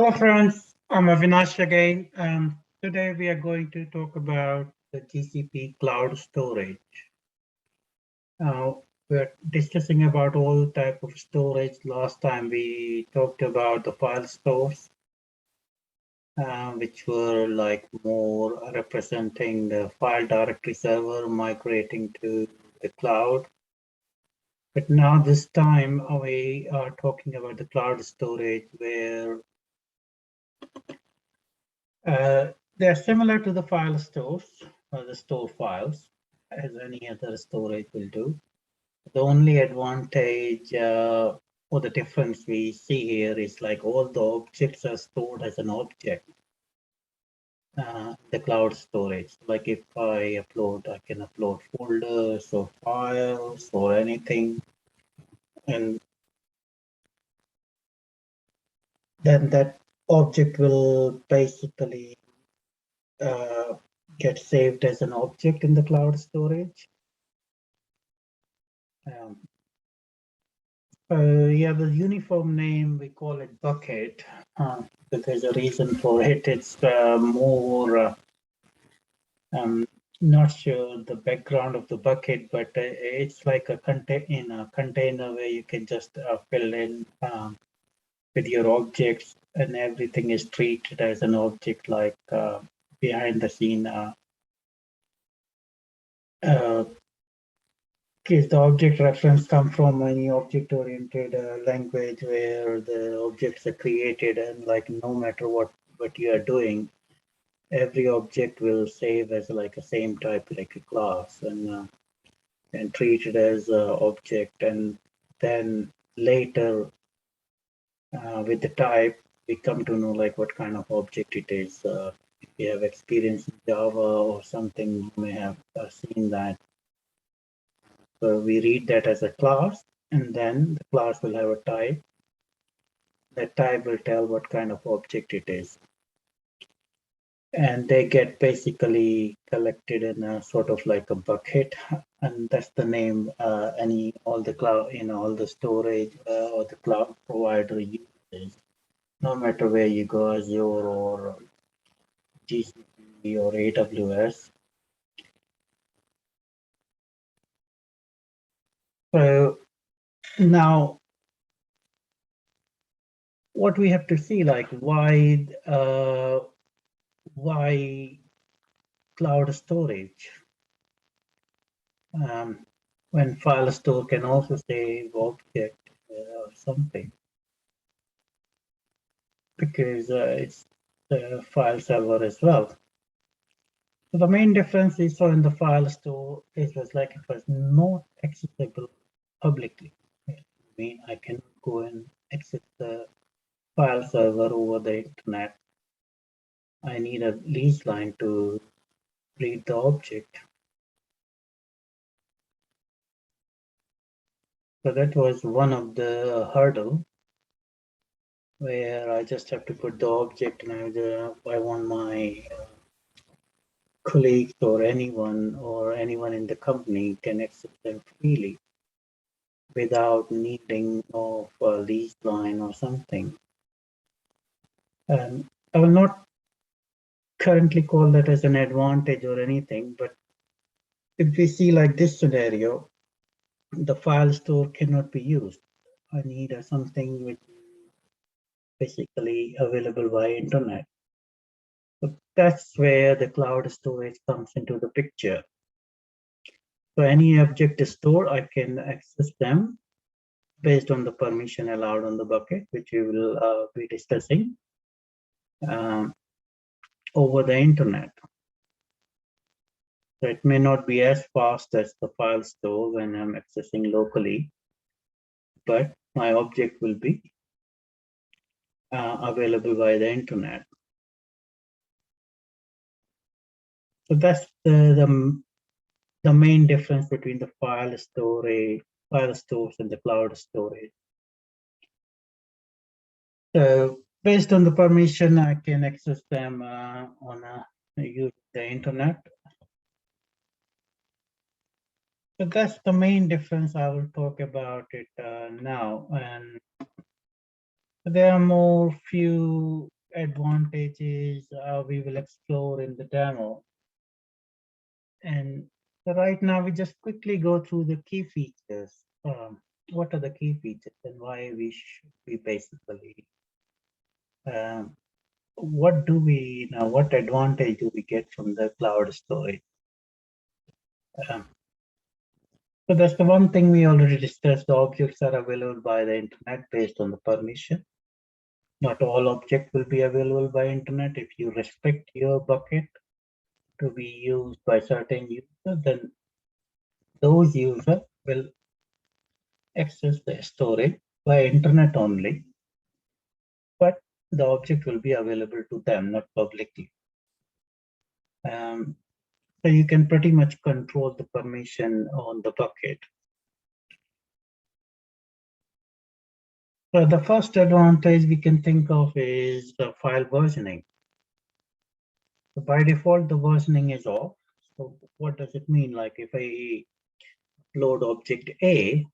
Hello friends, I'm Avinash again. Today we are going to talk about the GCP cloud storage. We're discussing about all type of storage. Last time we talked about the file stores, which were like more representing the file directory server migrating to the cloud. But now this time we are talking about the cloud storage where they're similar to the file stores, the store files, as any other storage will do. The only advantage or the difference we see here is like all the objects are stored as an object, the cloud storage. Like if I can upload folders or files or anything, and then that object will basically uh, get saved as an object in the cloud storage. Um, yeah, the uniform name, we call it bucket, but there's a reason for it. It's more, not sure the background of the bucket, but it's like a container where you can just fill in with your objects, and everything is treated as an object, like behind the scene. Uh, Case the object reference come from any object-oriented language where the objects are created, and like no matter what you are doing, every object will save as like a same type, like a class, and treat it as a object. And then later, with the type, we come to know like what kind of object it is. If you have experience in Java or something, you may have seen that. So we read that as a class, and then the class will have a type. That type will tell what kind of object it is. And they get basically collected in a sort of like a bucket, and that's the name all the cloud, all the storage or the cloud provider uses. No matter where you go, Azure or GCP or AWS. So now what we have to see, like why cloud storage when file store can also save object or something, because it's the file server as well. So the main difference is, so in the file store, it was like it was not accessible publicly. I mean, I can go and access the file server over the internet. I need a lease line to read the object. So that was one of the hurdle, where I just have to put the object, and I want my colleagues or anyone in the company can access them freely without needing of a lease line or something. I will not currently call that as an advantage or anything, but if we see like this scenario, the file store cannot be used. I need something which is basically available via internet. So that's where the cloud storage comes into the picture. So any object stored, I can access them based on the permission allowed on the bucket, which we will be discussing um, over the internet. So it may not be as fast as the file store when I'm accessing locally, but my object will be available via the internet. So that's the main difference between the file stores and the cloud storage. So based on the permission, I can access them using the internet. So that's the main difference. I will talk about it now. And There are more few advantages we will explore in the demo. And so right now we just quickly go through the key features. What are the key features and why we should be basically, um, what do we now, what advantage do we get from the cloud storage? Um, so that's the one thing we already discussed. The objects are available by the internet based on the permission. Not all objects will be available by internet. If you restrict your bucket to be used by certain users, then those users will access the storage by internet only, but the object will be available to them, not publicly. So you can pretty much control the permission on the bucket. So the first advantage we can think of is the file versioning. So by default, the versioning is off. So what does it mean? Like if I upload object A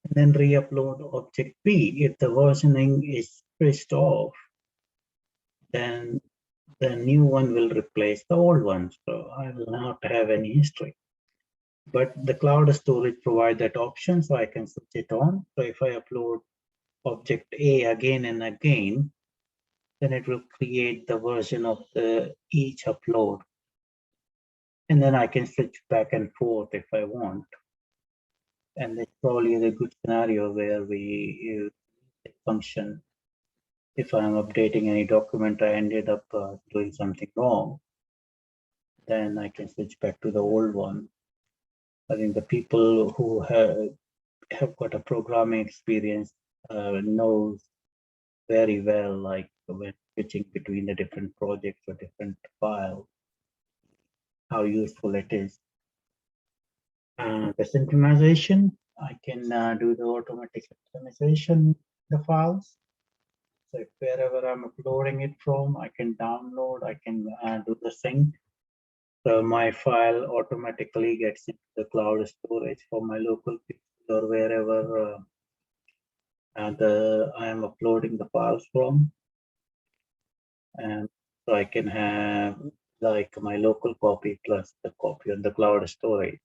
and then re-upload object B, if the versioning is switched off, then the new one will replace the old one. So I will not have any history. But the cloud storage provides that option, so I can switch it on. So if I upload object A again and again, then it will create the version of the each upload. And then I can switch back and forth if I want. And it's probably a good scenario where we use the function. If I'm updating any document, I ended up doing something wrong, then I can switch back to the old one. I think the people who have got a programming experience knows very well, like when switching between the different projects or different files, how useful it is. The synchronization, I can do the automatic synchronization the files. So if wherever I'm uploading it from, I can download, I can do the sync. So my file automatically gets into the cloud storage for my local PC or wherever I am uploading the files from. And so I can have like my local copy plus the copy on the cloud storage.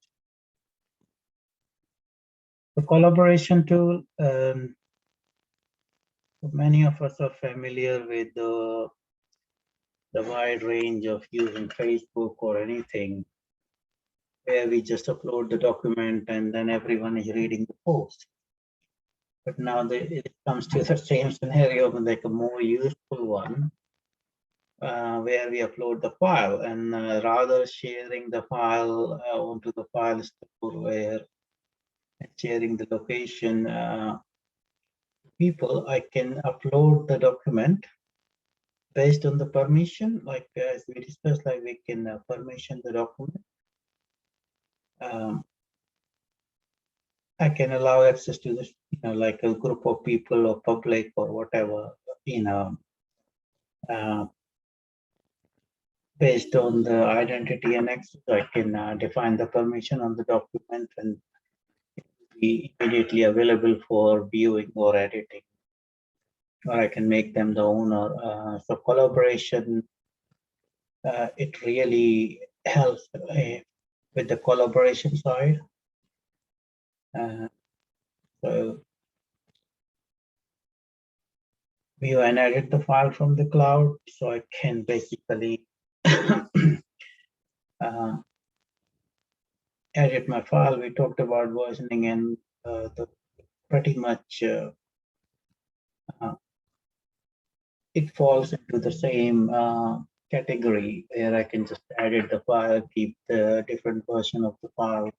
The collaboration tool, many of us are familiar with the wide range of using Facebook or anything where we just upload the document and then everyone is reading the post. But now it comes to the same scenario, like a more useful one, where we upload the file and rather sharing the file onto the file store where sharing the location people, I can upload the document based on the permission, like as we discussed, like we can permission the document. I can allow access to this, like a group of people or public or whatever, based on the identity and access. I can define the permission on the document and be immediately available for viewing or editing, or I can make them the owner. So collaboration, it really helps with the collaboration side. So view and edit the file from the cloud, so I can basically edit my file. We talked about versioning and the pretty much it falls into the same category where I can just edit the file, keep the different version of the file.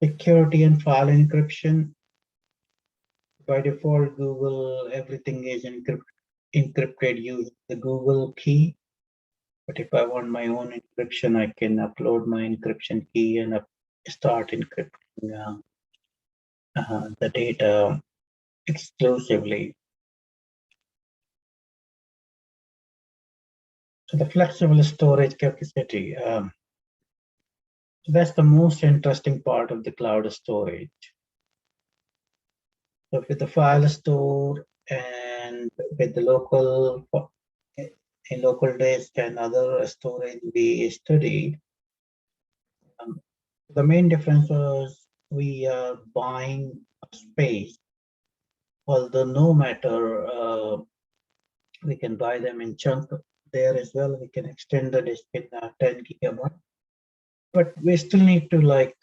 Security and file encryption. By default, Google, everything is encrypted using the Google key. But if I want my own encryption, I can upload my encryption key and start encrypting the data exclusively. So the flexible storage capacity, that's the most interesting part of the cloud storage. So with the file store and with the in local disk and other storage we studied, the main difference was we are buying space, although no matter we can buy them in chunk there as well. We can extend the disk in 10 gigabyte, but we still need to like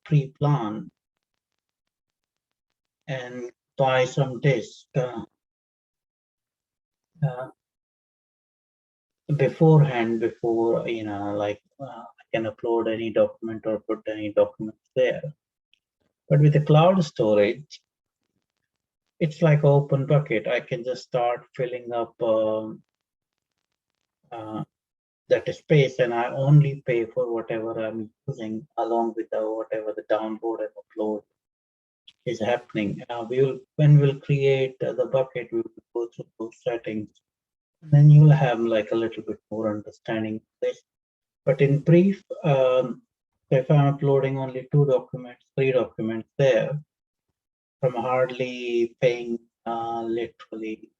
pre-plan and buy some disk uh, beforehand before like I can upload any document or put any documents there. But with the cloud storage, it's like open bucket. I can just start filling up uh, that space, and I only pay for whatever I'm using along with whatever the download and upload is happening. When we'll create the bucket, we will go through those settings. And then you'll have like a little bit more understanding of this. But in brief, if I'm uploading only 2 documents, 3 documents there, I'm hardly paying literally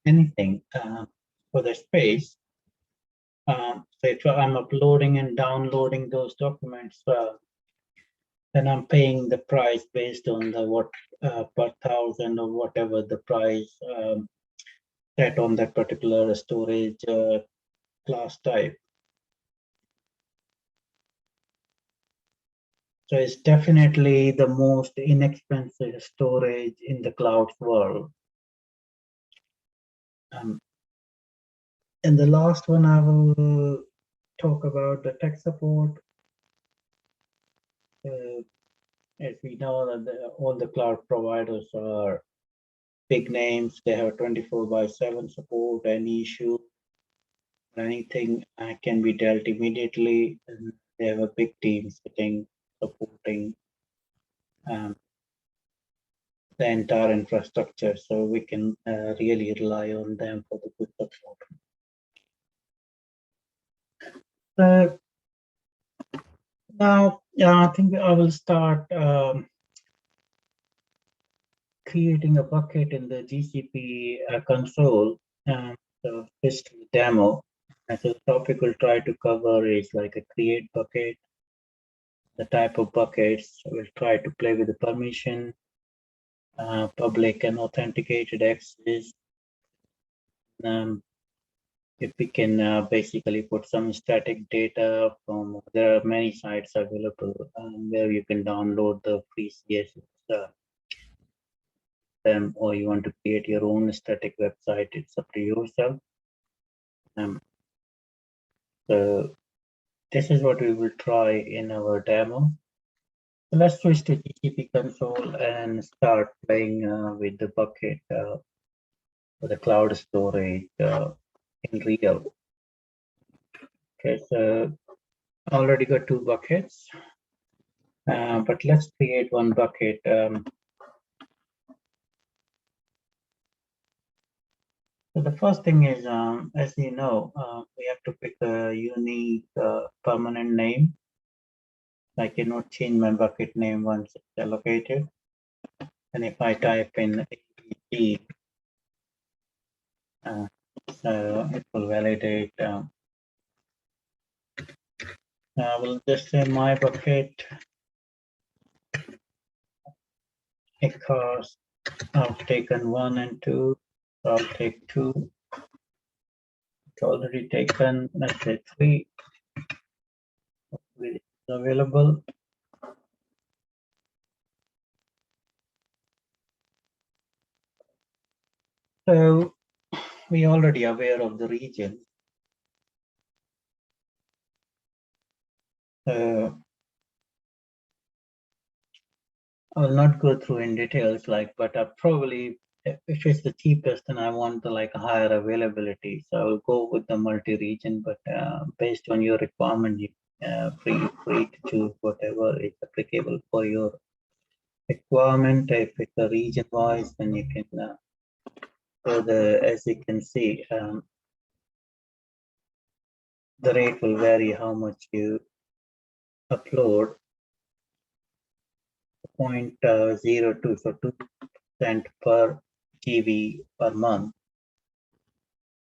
anything for the space. So if I'm uploading and downloading those documents, then I'm paying the price based on the what per thousand or whatever the price set on that particular storage class type. So it's definitely the most inexpensive storage in the cloud world. And the last one I will talk about the tech support. As we know that all the cloud providers are big names. They have 24/7 support. Any issue, anything can be dealt immediately. And they have a big team sitting supporting the entire infrastructure, so we can really rely on them for the good support. Now, I think I will start creating a bucket in the GCP console. So history demo. As a topic we'll try to cover is like a create bucket, the type of buckets. We'll try to play with the permission, public and authenticated access. If we can basically put some static data from, there are many sites available where you can download the free CSS them, or you want to create your own static website, it's up to yourself. So this is what we will try in our demo. So let's switch to GCP console and start playing with the bucket for the cloud storage in real. Okay, so I already got 2 buckets, but let's create one bucket. So the first thing is, as you know, we have to pick a unique permanent name. I cannot change my bucket name once it's allocated. And if I type in APG, so it will validate. I will just say my bucket because I've taken 1 and 2. So I'll take 2. It's already taken. Let's say 3. It's available. So we already aware of the region. I will not go through in details, like, but probably if it's the cheapest, then I want the like higher availability. So I will go with the multi-region, but based on your requirement, you free to choose whatever is applicable for your requirement. If it's a region-wise, then you can. So as you can see, the rate will vary how much you upload. 0.02, so cent per GB per month.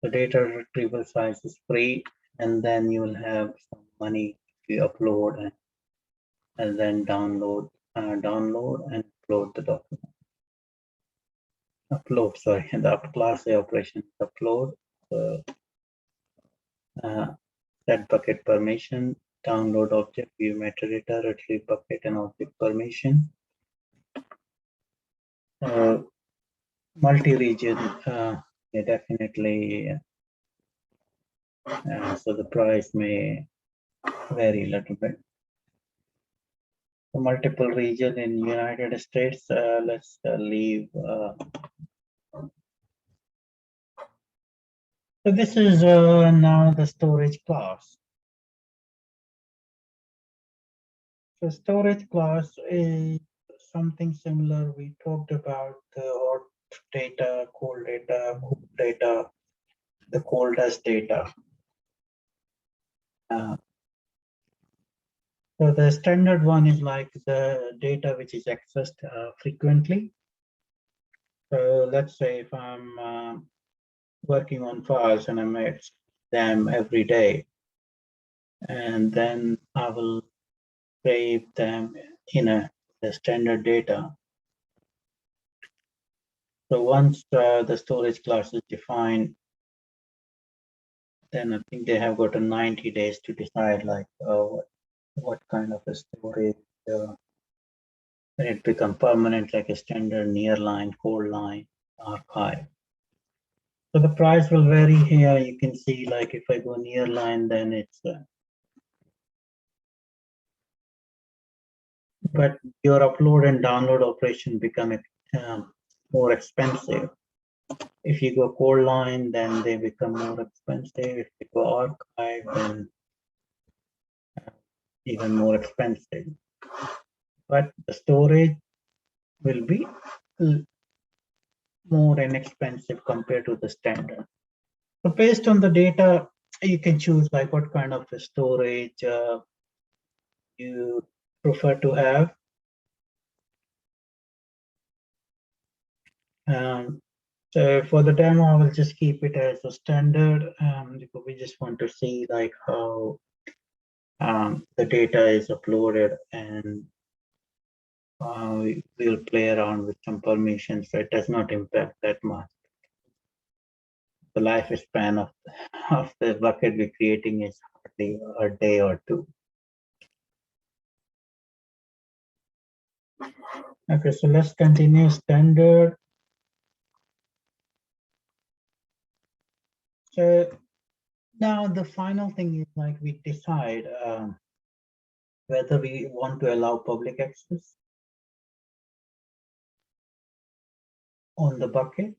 The data retrieval size is free, and then you will have some money to upload and then download and upload the document. Sorry, the class A operation upload, set bucket permission, download object, view metadata, retrieve bucket and object permission. Multi-region, definitely. So the price may vary a little bit. Multiple region in United States. Let's leave. So this is now the storage class. So storage class is something similar. We talked about the hot data, cold data, cool data, the coldest data. So the standard one is like the data which is accessed frequently. So let's say if I'm working on files and I make them every day, and then I will save them in the standard data. So once the storage class is defined, then I think they have got a 90 days to decide like what kind of a storage when it become permanent, like a standard nearline, cold line, archive. So the price will vary here. You can see like if I go nearline, then it's but your upload and download operation become more expensive. If you go cold line, then they become more expensive. If you go archive, then even more expensive. But the storage will be more inexpensive compared to the standard. So based on the data, you can choose like what kind of storage you prefer to have. So for the demo, I will just keep it as a standard because we just want to see like how the data is uploaded, and we'll play around with some permissions, so it does not impact that much. The lifespan of the bucket we're creating is hardly a day or two. Okay, so let's continue standard. So now the final thing is like we decide whether we want to allow public access on the bucket,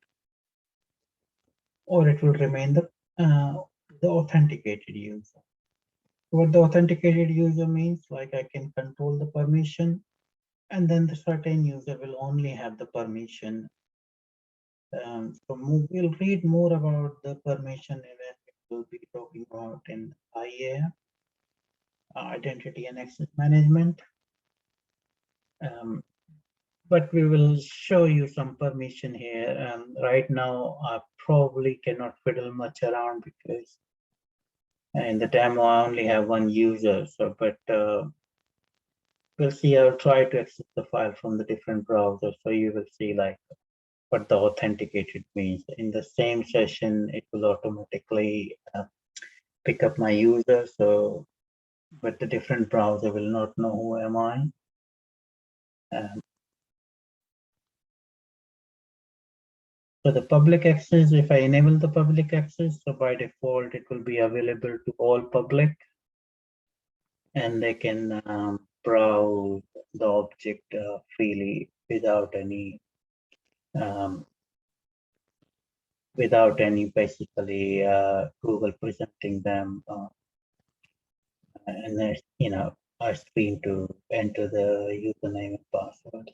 or it will remain the authenticated user. What the authenticated user means, like I can control the permission, and then the certain user will only have the permission. So we'll read more about the permission event. We'll be talking about in IAM, Identity and Access Management. But we will show you some permission here. Right now, I probably cannot fiddle much around because in the demo I only have one user. So, but we'll see. I'll try to access the file from the different browsers, so you will see like what the authenticated means. In the same session, it will automatically pick up my user. So, but the different browser will not know who am I. So the public access, if I enable the public access, so by default, it will be available to all public, and they can browse the object freely without any basically Google presenting them and a screen to enter the username and password.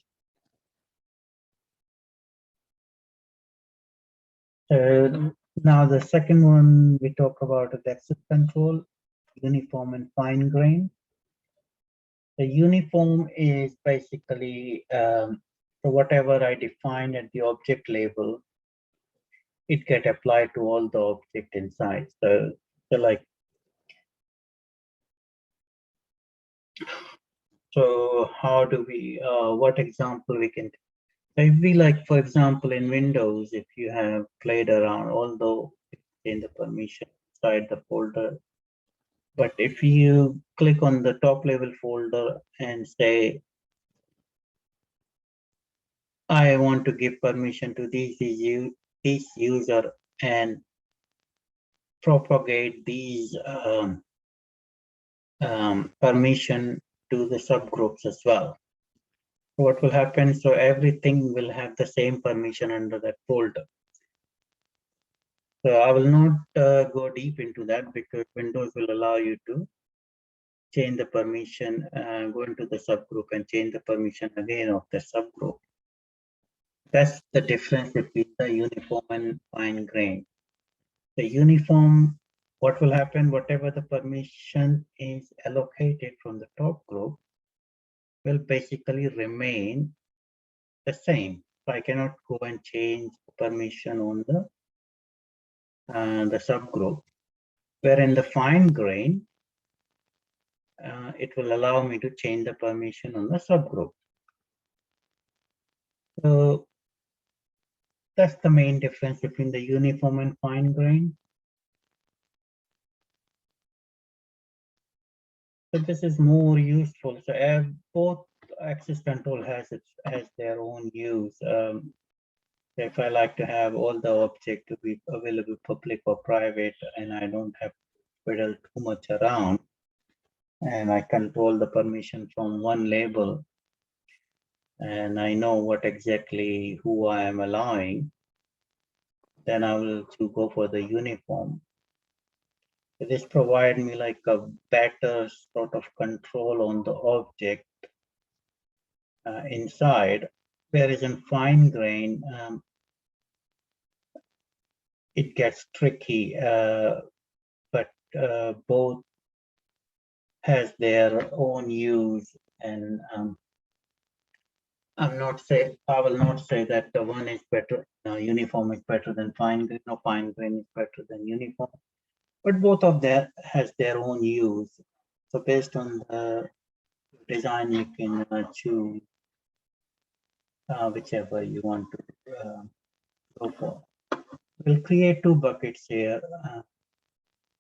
So now the second one we talk about is access control, uniform and fine grained. The uniform is basically So whatever I define at the object level, it get applied to all the object inside. So like, so how do we, what example we can, if we like, for example, in Windows, if you have played around, although in the permission inside the folder, but if you click on the top level folder and say, I want to give permission to this user and propagate these permission to the subgroups as well. What will happen? So everything will have the same permission under that folder. So I will not go deep into that because Windows will allow you to change the permission, go into the subgroup and change the permission again of the subgroup. That's the difference between the uniform and fine grained. The uniform, what will happen, whatever the permission is allocated from the top group will basically remain the same. So I cannot go and change permission on the subgroup. Where in the fine grain, it will allow me to change the permission on the subgroup. So that's the main difference between the uniform and fine grain. So this is more useful. So both access control has their own use. If I like to have all the object to be available public or private, and I don't have to fiddle too much around, and I control the permission from one label, and I know what exactly who I am allowing, then I will to go for the uniform. So this provides me like a better sort of control on the object inside, whereas in fine grain, it gets tricky, but both has their own use, and I will not say that the one is better, uniform is better than fine grain, or fine grain is better than uniform, but both of that has their own use. So based on the design, you can choose whichever you want to go for. We'll create two buckets here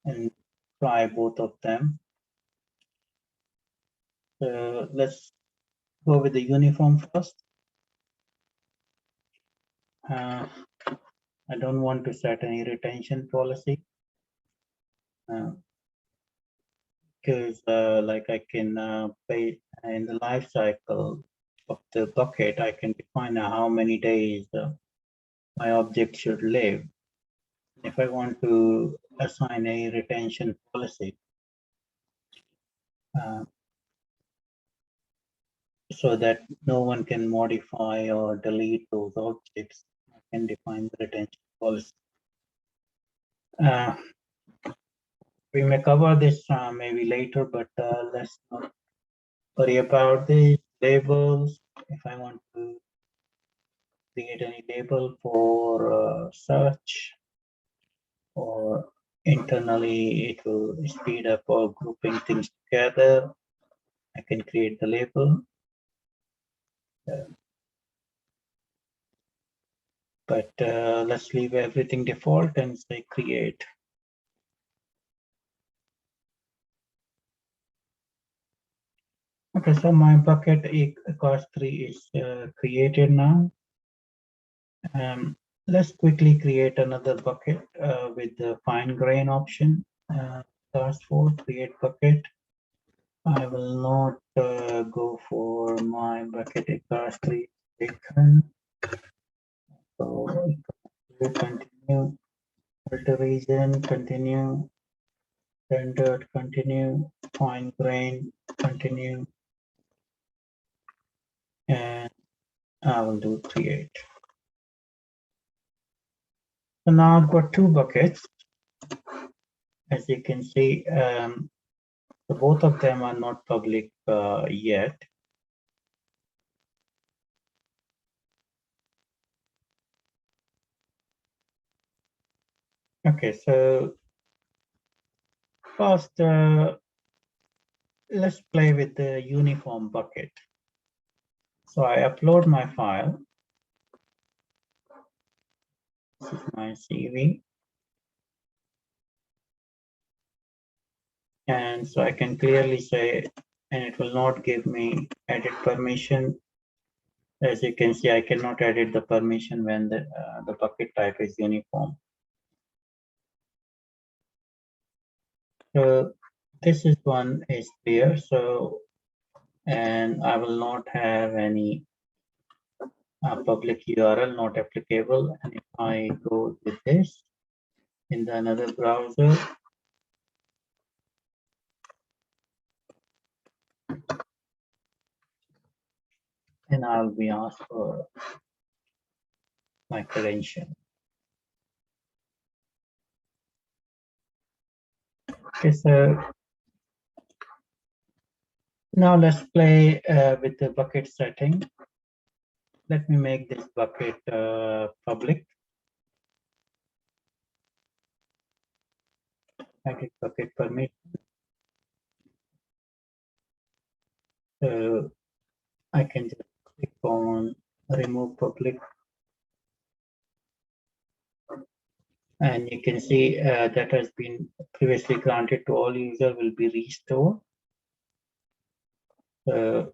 and try both of them. So let's go with the uniform first. I don't want to set any retention policy because like I can pay in the life cycle of the bucket, I can define how many days my object should live. If I want to assign a retention policy, so that no one can modify or delete those objects, I can define the retention policy. We may cover this maybe later, but let's not worry about the labels. If I want to create any label for search, or internally it will speed up or grouping things together, I can create the label. But let's leave everything default and say create. Okay, so my bucket Ekascloud is created now. Let's quickly create another bucket with the fine grain option. Task 4, create bucket. I will not go for my bucket Ekascloud taken. So continue, filter region, continue, standard, continue, fine grain, continue, and I will do create. So now I've got two buckets. As you can see, both of them are not public yet. Okay, so first, let's play with the uniform bucket. So I upload my file. This is my CV. And so I can clearly say, and it will not give me edit permission. As you can see, I cannot edit the permission when the bucket type is uniform. So this is one is clear. So, and I will not have any public URL not applicable. And if I go with this in the another browser, then I'll be asked for my credential. Okay, so now let's play with the bucket setting. Let me make this bucket public. Edit bucket permit. So I can just click on remove public. And you can see that has been previously granted to all users will be restored. So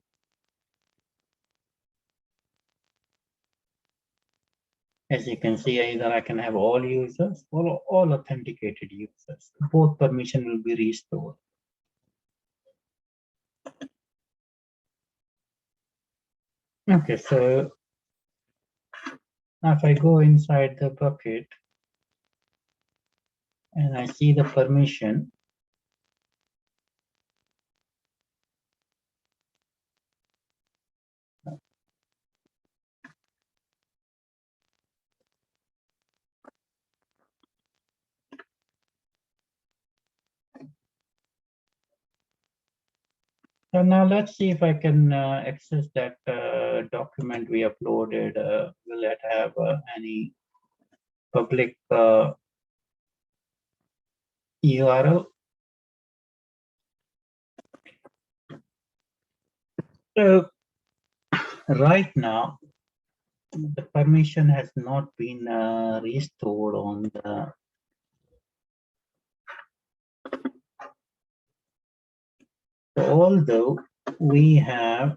as you can see, either I can have all users or all authenticated users. Both permission will be restored. Okay, so now if I go inside the bucket and I see the permission, so now let's see if I can access that document we uploaded. Will it have any public URL? So right now, the permission has not been restored on the although we have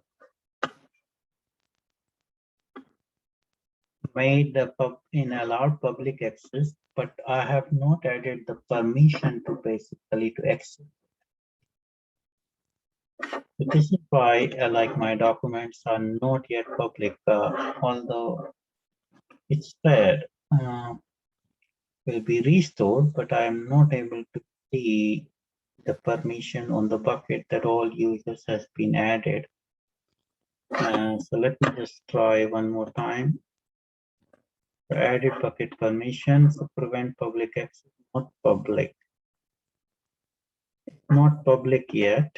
made the in allowed public access, but I have not added the permission to basically to access. So this is why like my documents are not yet public, although it's said will be restored, but I am not able to see the permission on the bucket that all users has been added. So let me just try one more time. Added bucket permissions to prevent public access, not public. Not public yet.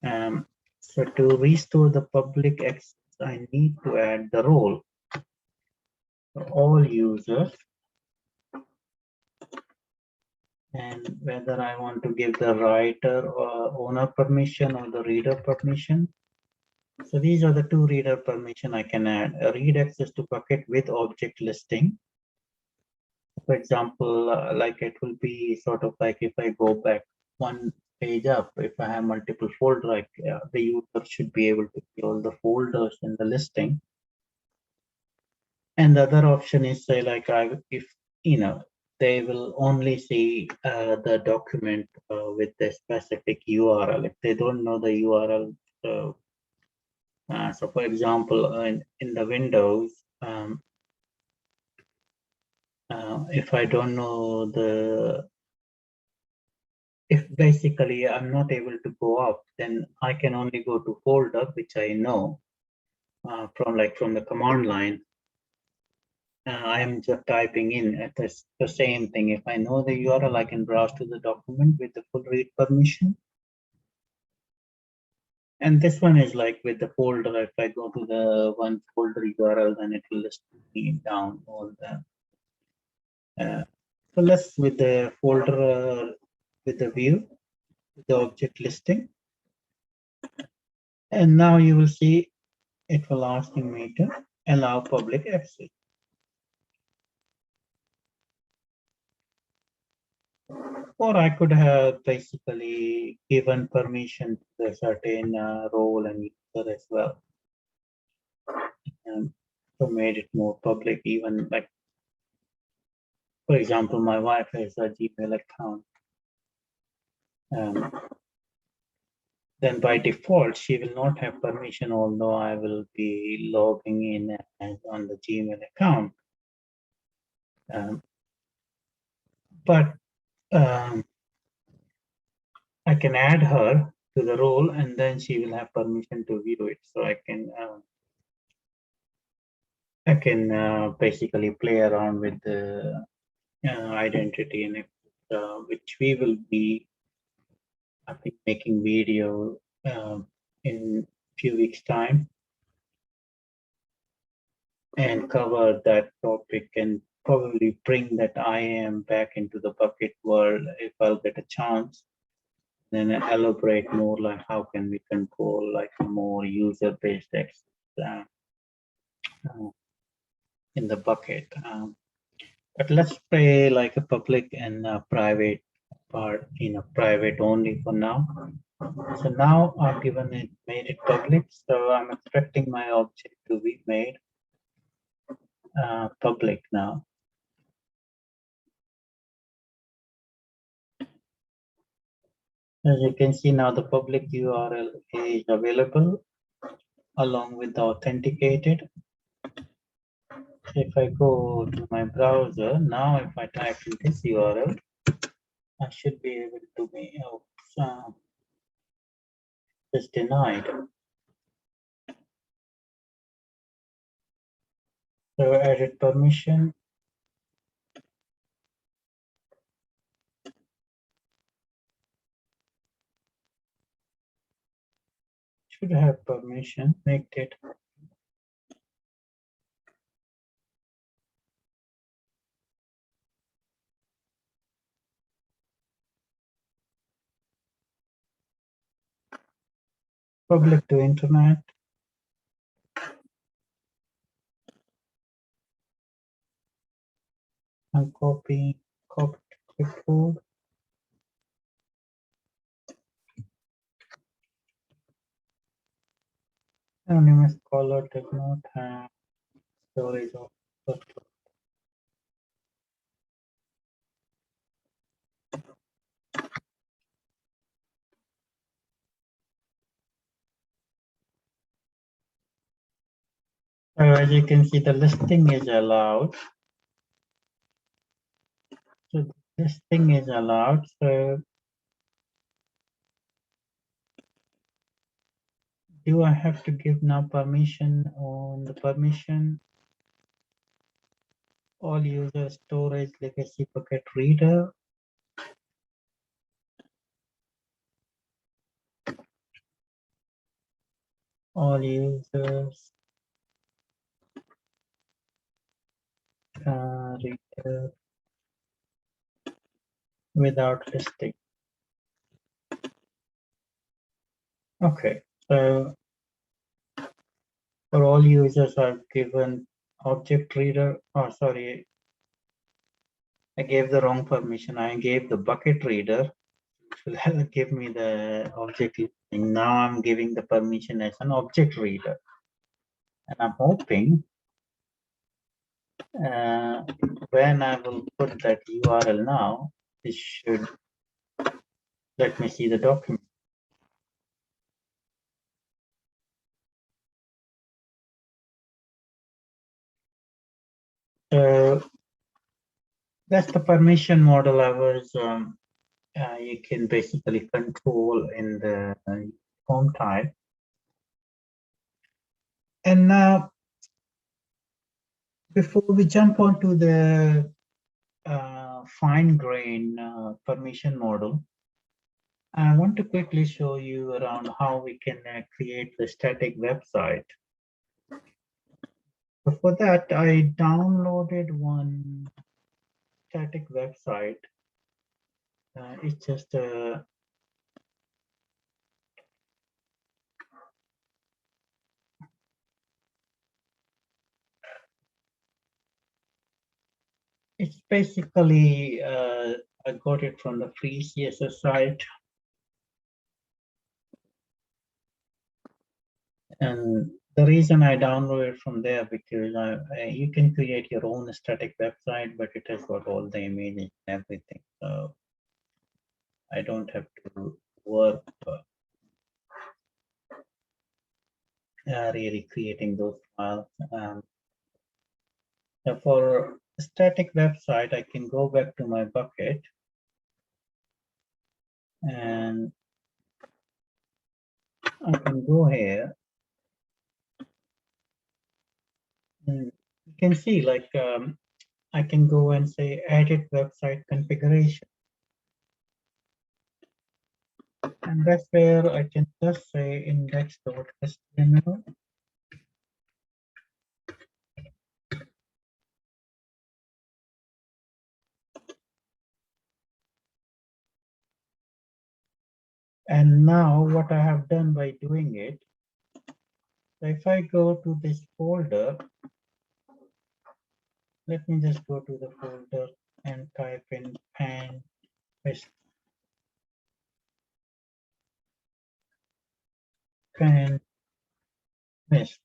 So to restore the public access, I need to add the role for all users. And whether I want to give the writer or owner permission or the reader permission. So these are the two reader permission I can add. A read access to bucket with object listing. For example, like it will be sort of like if I go back one page up, if I have multiple folders, like the user should be able to see all the folders in the listing. And the other option is say like if they will only see the document with the specific URL. If they don't know the URL, so for example, in the Windows, if I don't know if basically I'm not able to go up, then I can only go to folder, which I know from the command line. I am just typing in at the same thing. If I know the URL, I can browse to the document with the full read permission. And this one is like with the folder. If I go to the one folder URL, then it will list me down all the So let's with the folder with the view, the object listing. And now you will see it will asking me to allow public access. Or I could have basically given permission to a certain role and user as well. And so made it more public, even like, for example, my wife has a Gmail account. Then by default, she will not have permission, although I will be logging in as on the Gmail account. But I can add her to the role, and then she will have permission to view it. So I can basically play around with the identity, and which we will be, I think, making video in a few weeks' time and cover that topic and probably bring that IAM back into the bucket world if I'll get a chance. Then elaborate more like how can we control like more user-based access in the bucket. But let's play like a public and a private part, private only for now. So now I've made it public. So I'm expecting my object to be made public now. As you can see now, the public URL is available along with the authenticated. If I go to my browser now, if I type in this URL, I should be able to be just denied. So edit permission. Should have permission, make it. Public to internet. And copy to clipboard. Anonymous caller does not have storage of software. So as you can see, the listing is allowed. So this thing is allowed. So do I have to give now permission on the permission? All user storage legacy bucket reader. All users reader without listing. Okay, so for all users, I've given object reader. Oh, sorry, I gave the wrong permission. I gave the bucket reader, which will give me the object listing. Now I'm giving the permission as an object reader. And I'm hoping when I will put that URL now, it should let me see the document. So that's the permission model I was, you can basically control in the form type. And now, before we jump onto the fine grain permission model, I want to quickly show you around how we can create the static website. So for that, I downloaded one static website, it's just it's basically I got it from the free CSS site, and the reason I downloaded from there because you can create your own static website, but it has got all the images and everything. So I don't have to work really creating those files. So for a static website, I can go back to my bucket and I can go here and you can see like I can go and say edit website configuration. And that's where I can just say index.html. And now what I have done by doing it, so if I go to this folder, let me just go to the folder and type in pan west pan west.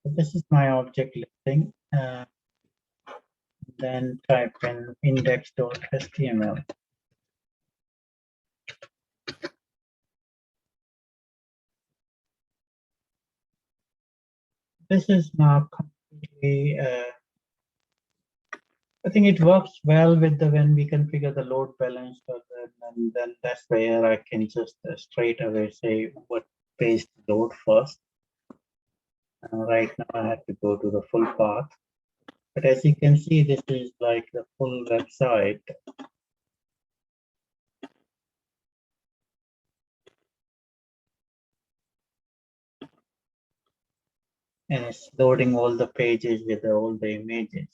So this is my object listing. Then type in index.html. This is now completely, I think it works well with the when we configure the load balancer, and then that's where I can just straight away say what page to load first. Right now I have to go to the full path. But as you can see, this is like the full website. And it's loading all the pages with all the images.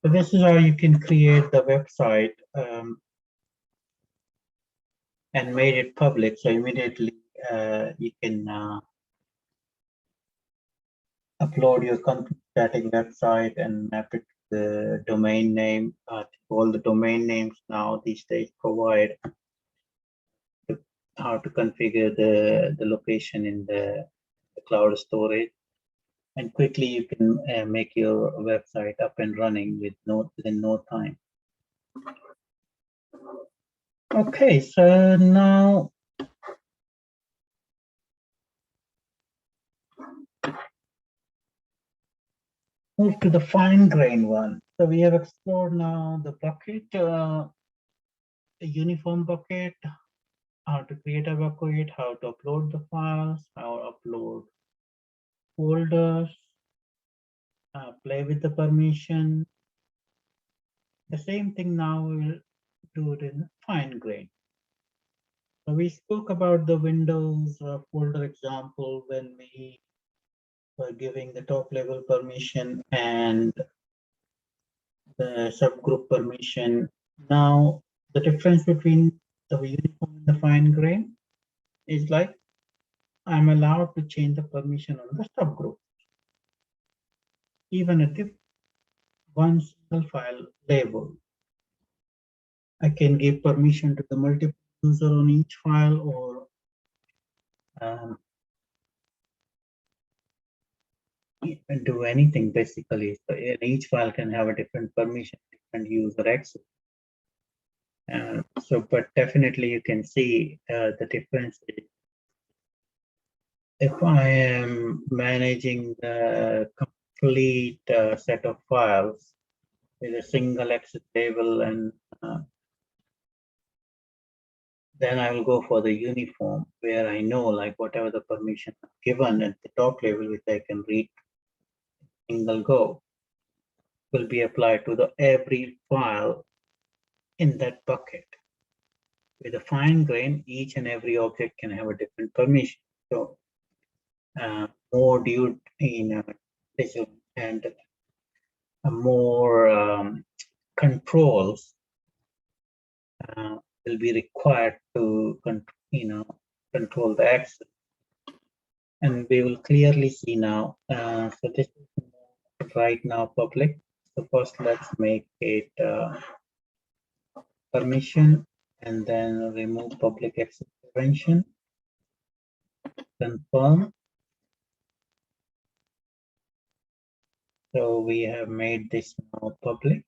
So this is how you can create the website and made it public. So immediately you can upload your company static website and map it to the domain name. All the domain names now these days provide how to configure the location in the cloud storage. And quickly you can make your website up and running within no time. Okay, so now move to the fine grain one. So we have explored now the bucket, a uniform bucket, how to create a bucket, how to upload the files, how to upload folders, play with the permission. The same thing now we'll do it in fine grain. So we spoke about the Windows folder example when we were giving the top level permission and the subgroup permission. Now, the difference between the uniform and the fine grain is like I'm allowed to change the permission on the subgroup, even at the one single file label. I can give permission to the multiple user on each file or do anything basically. So each file can have a different permission, different user access. But definitely you can see the difference. If I am managing the complete set of files with a single access label, and then I will go for the uniform where I know like whatever the permission given at the top level, which I can read single go, will be applied to the every file in that bucket. With a fine grain, each and every object can have a different permission. So more due in digital and more controls will be required to control the access, and we will clearly see now. So this is right now public. So first, let's make it permission, and then remove public access prevention. Confirm. So we have made this now public.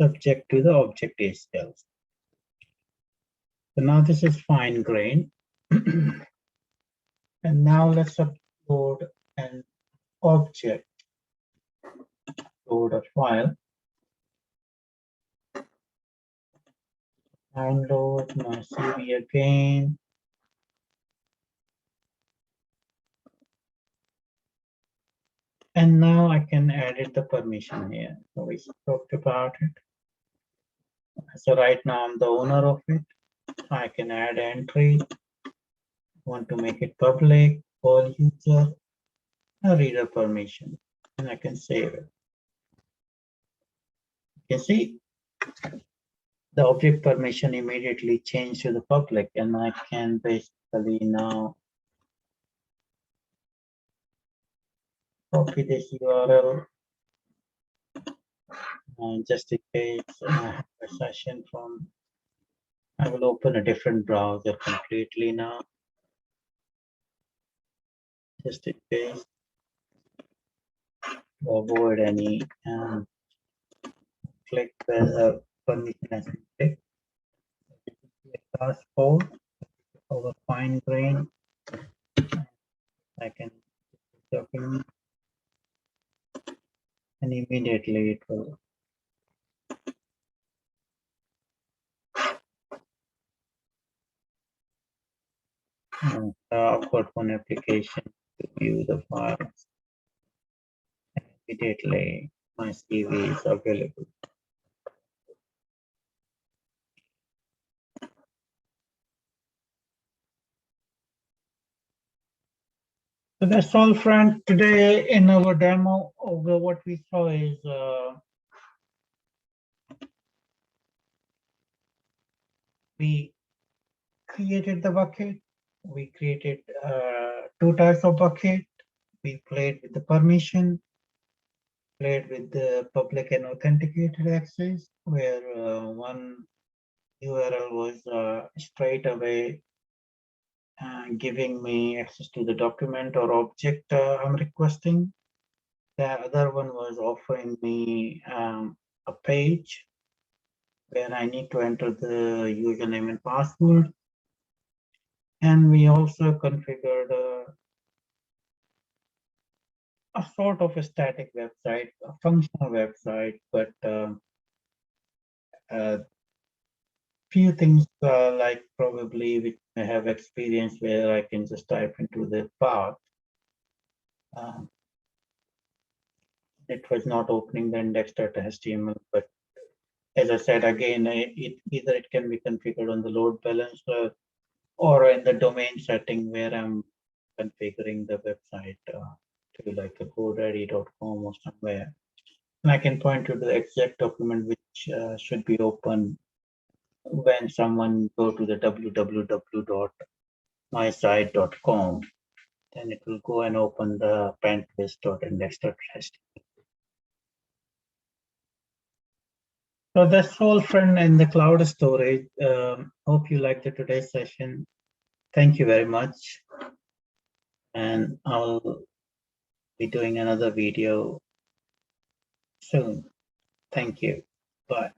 Subject to the object itself. So now this is fine grained. And now let's upload an object, load a file, download my CV again. And now I can edit the permission here. So we talked about it. So right now I'm the owner of it. I can add entry. Want to make it public, all user, a reader permission, and I can save it. You can see the object permission immediately changed to the public, and I can basically now copy this URL just in case I have a session from. I will open a different browser completely now, just in case, to avoid any click where permission has been clicked. Task code over fine grain. I can document, and immediately it will. I've got one application to view the files. Immediately my CV is available. So that's all, friends. Today in our demo, what we saw is we created the bucket. We created 2 types of bucket. We played with the permission, played with the public and authenticated access, where one URL was straight away giving me access to the document or object I'm requesting. The other one was offering me a page where I need to enter the username and password. And we also configured a sort of a static website, a functional website, but few things like probably which I have experience where I can just type into the path. It was not opening the index.html, but as I said again, either it can be configured on the load balancer or in the domain setting where I'm configuring the website to like a GoDaddy.com or somewhere. And I can point to the exact document which should be open when someone go to the www.mysite.com. Then it will go and open the pantlist.index.html. So that's all, friend, in the cloud storage. Hope you liked today's session. Thank you very much. And I'll be doing another video soon. Thank you. Bye.